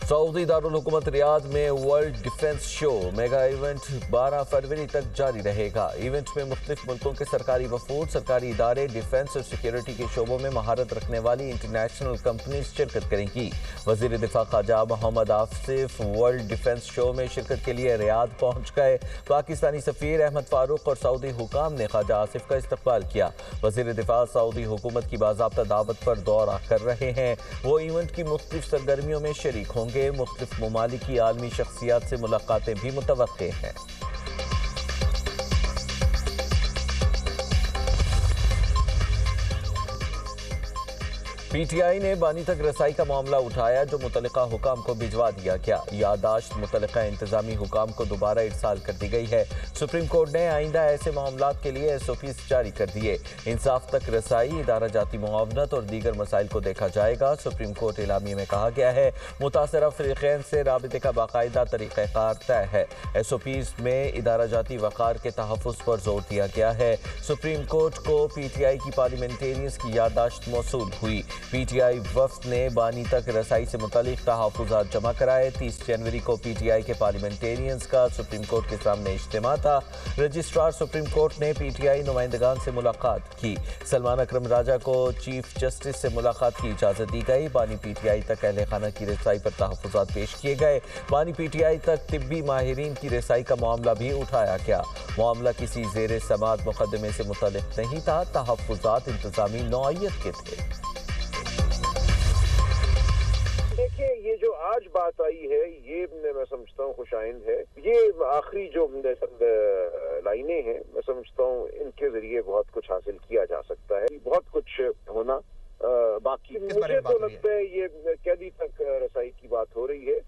Saudi Darul हुकूमत Riyadh में world defence show mega event 12 फरवरी तक जारी रहेगा। इवेंट में मुख्तलिफ मुल्कों के सरकारी वफूद, सरकारी इदारे, डिफेंस और सिक्योरिटी के शोबों में महारत रखने वाली इंटरनेशनल कंपनीज शिरकत करेंगी। वजीर दिफा Khawaja Muhammad Asif world defence show में शिरकत के लिए रियाद पहुंच गए। पाकिस्तानी सफीर अहमद फारूक और सऊदी हुकाम ने ख्वाजा आसिफ का इस्तकबाल किया। वजीर दिफा सऊदी हुकूमत की बाज़ाब्ता दावत पर दौरा कर रहे हैं। वो इवेंट की मुख्तलिफ सरगर्मियों में शरीक होंगे। मुख्तलिफ ममालिक की आलमी शख्सियात से मुलाकातें भी मुतवक्के हैं। पीटीआई ने बानी तक रसाई का मामला उठाया जो मुतल्लिका हुकाम को भिजवा दिया गया। यादाश्त मुतल्लिका इंतजामी हुकाम को दोबारा इरसाल कर दी गई है। सुप्रीम कोर्ट ने आइंदा ऐसे मामलात के लिए SOPs जारी कर दिए। इंसाफ तक रसाई, इदारा जाती मुआवनत और दीगर मसाइल को देखा जाएगा। सुप्रीम कोर्ट इलामी में कहा गया है मुतासरा फरीक़ैन से राबिते का बाकायदा तरीक़ाकार तय है। SOPs में इदारा जाती वक़ार के तहफ़्फ़ुज़ पर जोर दिया गया है। सुप्रीम कोर्ट को PTI की पार्लियामेंटेरियंस की यादाश्त मौसूल हुई। PTI वफ्द ने बानी तक रसाई से मुतालिक तहफ़्फ़ुज़ात जमा कराए। 30 जनवरी को PTI के पार्लियामेंटेरियंस का सुप्रीम कोर्ट के सामने इज्तिमा था। रजिस्ट्रार सुप्रीम कोर्ट ने PTI नुमाइंदगान से मुलाकात की। सलमान अकरम राजा को चीफ जस्टिस से मुलाकात की इजाज़त दी गई। बानी PTI तक अहले खाना की रसाई पर तहफ़्फ़ुज़ात पेश किए गए। बानी PTI तक तिब्बी माहिरीन की रसाई का मामला भी उठाया गया। मामला किसी ज़ेर समाअत मुक़दमे से मुतल्लिक़ नहीं था। तहफ़्फ़ुज़ात इंतज़ामी नौइयत के थे। देखिए, ये जो आज बात आई है ये मैं समझता हूँ खुशाइंद है। ये आखिरी जो लाइनें हैं मैं समझता हूँ इनके जरिए बहुत कुछ हासिल किया जा सकता है। बहुत कुछ होना बाकी। मुझे तो लगता है ये कैदी तक रसाई की बात हो रही है।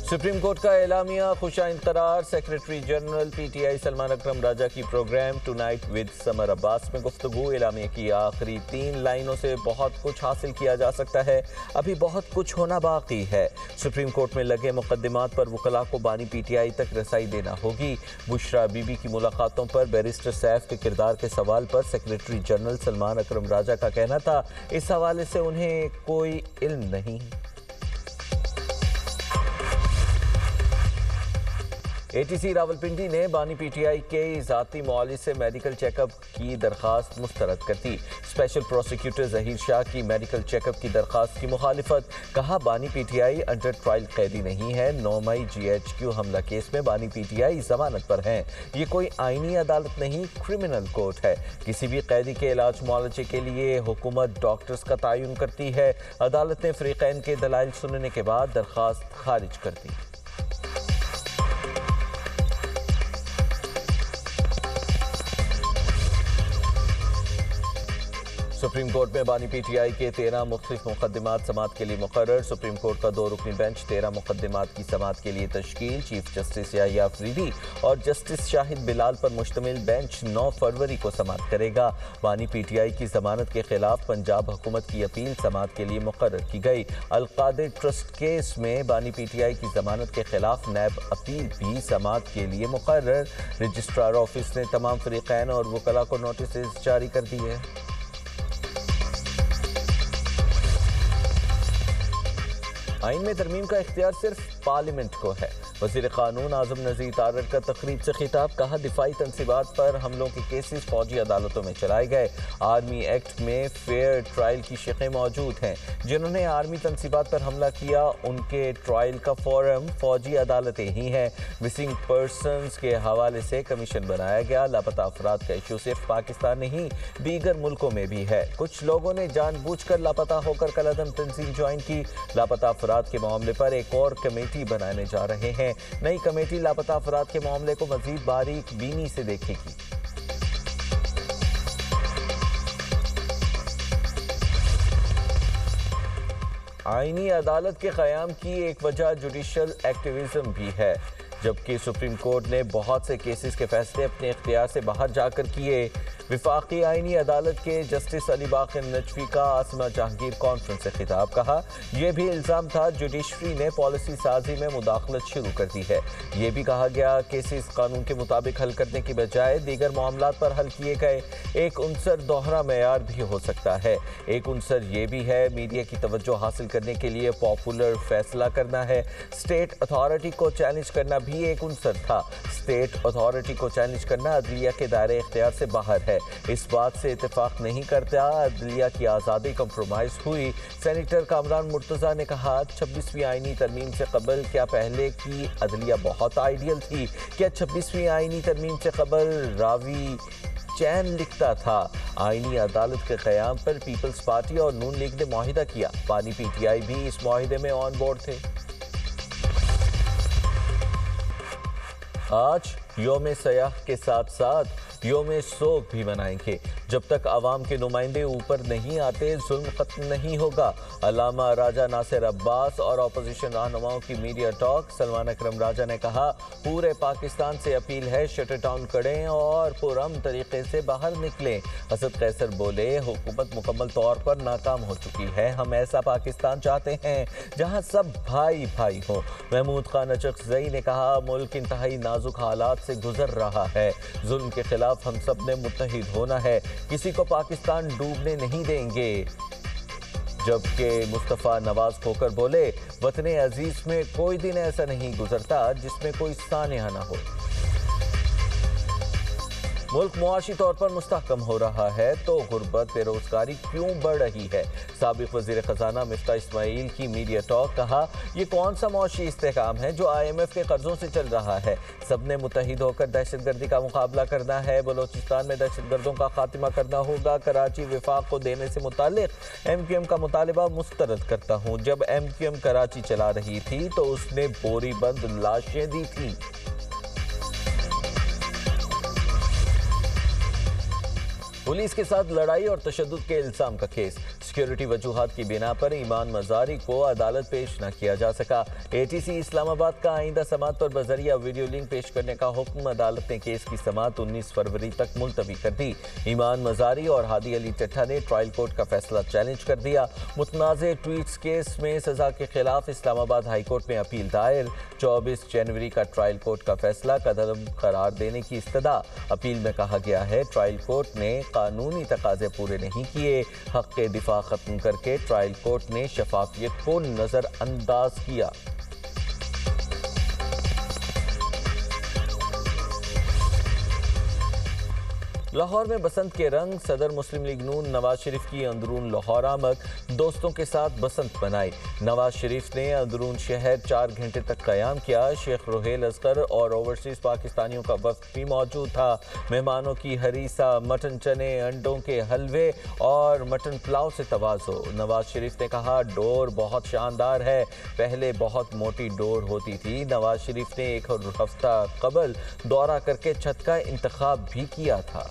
सुप्रीम कोर्ट का एलामिया खुशाइंद करार। Secretary general PTI Salman Akram Raja की program tonight with Samar Abbas में गुफ्तगू। एलामिया की आखिरी 3 लाइनों से बहुत कुछ हासिल किया जा सकता है, अभी बहुत कुछ होना बाकी है। सुप्रीम कोर्ट में लगे मुकदमात पर वकला को बानी PTI तक रसाई देना होगी। बुशरा बीबी की मुलाकातों पर बैरिस्टर सैफ के किरदार के सवाल पर सेक्रेटरी जनरल सलमान अकरम राजा का कहना था इस हवाले से उन्हें कोई इल्म नहीं। ATC रावलपिंडी ने बानी PTI के ज़ाती मौलिस से मेडिकल चेकअप की दरख्वास्त मुस्तरद कर दी। स्पेशल प्रोसिक्यूटर जहीर शाह की मेडिकल चेकअप की दरख्वास्त की मुखालिफत। कहा बानी PTI अंडर ट्रायल कैदी नहीं है। 9 मई GHQ हमला केस में बानी PTI जमानत पर हैं। ये कोई आईनी अदालत नहीं, क्रिमिनल कोर्ट है। किसी भी कैदी के इलाज मुआलजे के लिए हुकूमत डॉक्टर्स का तयन करती है। अदालत ने फरीक़ैन के दलाइल सुनने के बाद दरख्वास्त खारिज कर दी। सुप्रीम कोर्ट में बानी PTI के 13 मुख्तलिफ मुकदमात समाअत के लिए मुकर्रर। सुप्रीम कोर्ट का 2 रुकनी बेंच 13 मुकदमात की समाअत के लिए तश्कील। चीफ जस्टिस याहिया अफरीदी और जस्टिस शाहिद बिलाल पर मुश्तमिल बेंच 9 फरवरी को समाअत करेगा। बानी PTI की जमानत के खिलाफ पंजाब हुकूमत की अपील समाअत के लिए मुकर्रर की गई। अलकादिर ट्रस्ट केस में बानी PTI की जमानत के खिलाफ नैब अपील भी समाअत के लिए मुकर्रर। रजिस्ट्रार ऑफिस ने तमाम फरीक़ैन और वकला को नोटिस जारी कर दिए। आइन में तरमीम का इख्तियार सिर्फ पार्लियामेंट को है। वज़ीर क़ानून आज़म नज़ीर तारड़ का तकरीब से खिताब। कहा दिफाई तनसीबात पर हमलों के केसेस फौजी अदालतों में चलाए गए। आर्मी एक्ट में फेयर ट्रायल की शिक़ें मौजूद हैं। जिन्होंने आर्मी तनसीबात पर हमला किया उनके ट्रायल का फोरम फौजी अदालतें ही हैं। मिसिंग पर्सनस के हवाले से कमीशन बनाया गया। लापता अफराद का इशू सिर्फ पाकिस्तान नहीं दीगर मुल्कों में भी है। कुछ लोगों ने जानबूझकर लापता होकर कलअदम तंजीम ज्वाइन की। लापता अफराद के मामले पर एक और कमेटी बनाने जा रहे हैं। नई कमेटी लापता अफराद के मामले को मजीद बारीक बीनी से देखेगी। आईनी अदालत के क़याम की एक वजह जुडिशल एक्टिविज्म भी है। जबकि सुप्रीम कोर्ट ने बहुत से केसेस के फैसले अपने इख्तियार से बाहर जाकर किए। वफाकी आईनी अदालत के जस्टिस अली बाकर नजफी का आसमा जहांगीर कॉन्फ्रेंस से खिताब। कहा यह भी इल्ज़ाम था जुडिशरी ने पॉलिसी साजी में मुदाखलत शुरू कर दी है। ये भी कहा गया केसेस कानून के मुताबिक हल करने की बजाय दीगर मामलात पर हल किए गए। एक उनसर दोहरा मेयार भी हो सकता है। एक उनसर ये भी है मीडिया की तवज्जो हासिल करने के लिए पॉपुलर फैसला करना है। स्टेट अथॉरिटी को चैलेंज करना भी एक उनसर था। स्टेट अथॉरिटी को चैलेंज करना अदलिया के दायरे इख्तियार से बाहर है। इस बात से इत्तेफाक नहीं करता अदलिया की आज़ादी कंप्रोमाइज हुई। सेनेटर कामरान मुर्तज़ा ने कहा 26वीं आईनी तरमीम से कबल क्या पहले की अदलिया बहुत आइडियल थी? क्या 26वीं आईनी तरमीम से कबल रावी चैन लिखता था? आईनी अदालत के क़याम पर पीपल्स पार्टी और नून लीग ने मुआहिदा किया। पानी पीटीआई भी इस मुआहिदे में ऑन बोर्ड थे। आज यौम सयाह के साथ साथ यौम सोग भी मनाएंगे। जब तक आवाम के नुमाइंदे ऊपर नहीं आते जुल्म खत्म नहीं होगा। अल्लामा राजा नासिर अब्बास और अपोजिशन रहनुमाओं की मीडिया टॉक। सलमान अकरम राजा ने कहा पूरे पाकिस्तान से अपील है शटर डाउन करें और पुरअमन तरीके से बाहर निकलें। असद कैसर बोले हुकूमत मुकम्मल तौर पर नाकाम हो चुकी है। हम ऐसा पाकिस्तान चाहते हैं जहां सब भाई भाई हों। महमूद खान अचकज़ई ने कहा मुल्क इंतहाई नाजुक हालात से गुजर रहा है। जुल्म के खिलाफ हम सब ने मुत्तहिद होना है। किसी को पाकिस्तान डूबने नहीं देंगे। जबकि मुस्तफ़ा नवाज खोकर बोले वतने अजीज में कोई दिन ऐसा नहीं गुजरता जिसमें कोई सानिया न हो। मुल्क मुआशी तौर पर मुस्तहकम हो रहा है तो गुर्बत बेरोजगारी क्यों बढ़ रही है? साबिक वज़ीर ख़जाना मिफ्ता इस्माइल की मीडिया टॉक। कहा यह कौन सा मुआशी इस्तेहकाम है जो IMF के कर्जों से चल रहा है? सबने मुत्तहिद होकर दहशतगर्दी का मुकाबला करना है। बलोचिस्तान में दहशतगर्दों का खात्मा करना होगा। कराची विफाक को देने से मुतालिक MQM का मुतालिबा मुस्तरद करता हूँ। जब MQM कराची चला रही थी तो उसने बोरी बंद लाशें दी थी। पुलिस के साथ लड़ाई और तशद्दुद के इल्जाम का केस। सिक्योरिटी वजूहात की बिना पर ईमान मजारी को अदालत पेश न किया जा सका। ATC इस्लामाबाद का आइंदा समात पर बजरिया वीडियो लिंक पेश करने का हुक्म। अदालत ने केस की समात 19 फरवरी तक मुलतवी कर दी। ईमान मजारी और हादी अली चट्ठा ने ट्रायल कोर्ट का फैसला चैलेंज कर दिया। मुतनाज़े ट्वीट्स केस में सजा के खिलाफ इस्लामाबाद हाई कोर्ट में अपील दायर। 24 जनवरी का ट्रायल कोर्ट का फैसला कदम करार देने की इस्तदा। अपील में कहा गया है ट्रायल कोर्ट ने कानूनी तकाजे पूरे नहीं किए। हक के दिफा खत्म करके ट्रायल कोर्ट ने शफाफियत को नजरअंदाज किया। लाहौर में बसंत के रंग। सदर मुस्लिम लीग नून नवाज शरीफ की अंदरून लाहौर आमद। दोस्तों के साथ बसंत मनाई। नवाज शरीफ ने अंदरून शहर 4 घंटे तक कयाम किया। शेख रोहेल असगर और ओवरसीज पाकिस्तानियों का वफ्द भी मौजूद था। मेहमानों की हरीसा, मटन चने, अंडों के हलवे और मटन पुलाव से तवाज़ो। नवाज शरीफ ने कहा डोर बहुत शानदार है। पहले बहुत मोटी डोर होती थी। नवाज शरीफ ने एक हफ्ता कबल दौरा करके छत का इंतखाब भी किया था।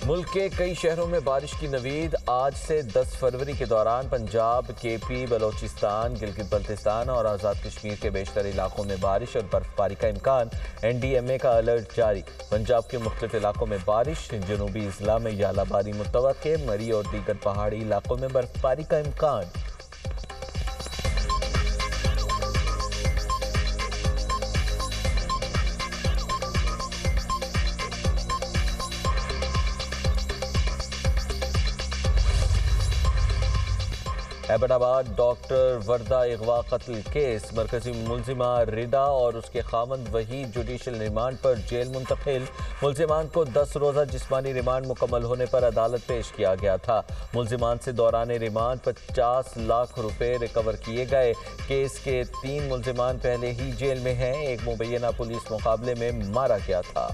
मुल्क के कई शहरों में बारिश की नवीद। आज से 10 फरवरी के दौरान पंजाब, KP, बलोचिस्तान, गिलगित बल्तिस्तान और आज़ाद कश्मीर के बेशतर इलाकों में बारिश और बर्फबारी का इम्कान। NDMA का अलर्ट जारी। पंजाब के मुख्तलिफ इलाकों में बारिश। जनूबी अजला में यालाबारी मुतवक्के। मरी और दीगर पहाड़ी इलाकों में बर्फबारी का इम्कान। एबटाबाद डॉक्टर वर्दा अगवा कत्ल केस। मरकजी मुलजिमा रिदा और उसके खामंद वहीद जुडिशल रिमांड पर जेल मुंतकिल। मुलजिमान को 10 रोज़ा जिस्मानी रिमांड मुकम्मल होने पर अदालत पेश किया गया था। मुलजिमान से दौरान रिमांड 50 लाख रुपए रिकवर किए गए। केस के 3 मुलजिमान पहले ही जेल में हैं। एक मुबैना पुलिस मुकाबले में मारा गया था।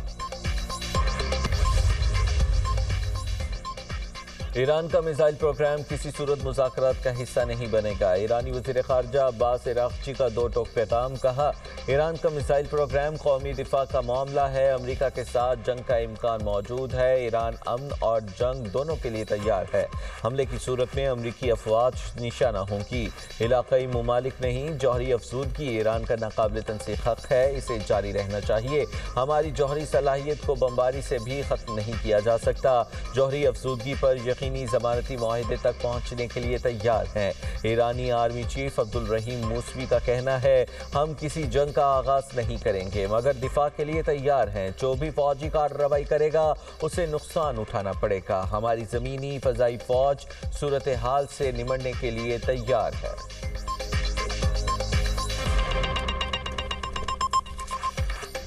ईरान का मिसाइल प्रोग्राम किसी सूरत मुज़ाकरात का हिस्सा नहीं बनेगा। ईरानी वज़ीर ख़ारजा अब्बास अराग़ची का दो टोक पैगाम। कहा, ईरान का मिसाइल प्रोग्राम कौमी दिफा का मामला है। अमरीका के साथ जंग का इम्कान मौजूद है। ईरान अमन और जंग दोनों के लिए तैयार है। हमले की सूरत में अमरीकी अफवाज निशाना होंगी। इलाक़ाई ममालिक नहीं, जौहरी अफसूदगी ईरान का नाकाबिल तनसीख हक़ है। इसे जारी रहना चाहिए। हमारी जौहरी सलाहियत को बमबारी से भी ख़त्म नहीं किया जा सकता। जौहरी अफसूदगी पर यकीनी ज़मानती मुआहदे तक पहुँचने के लिए तैयार हैं। ईरानी आर्मी चीफ अब्दुल रहीम मूसवी का कहना है, हम किसी जंग का आगाज़ नहीं करेंगे मगर दिफा के लिए तैयार हैं। जो भी फौजी कार्रवाई करेगा उसे नुकसान उठाना पड़ेगा। हमारी ज़मीनी फ़ज़ाई फ़ौज सूरत हाल से निमटने के लिए तैयार है।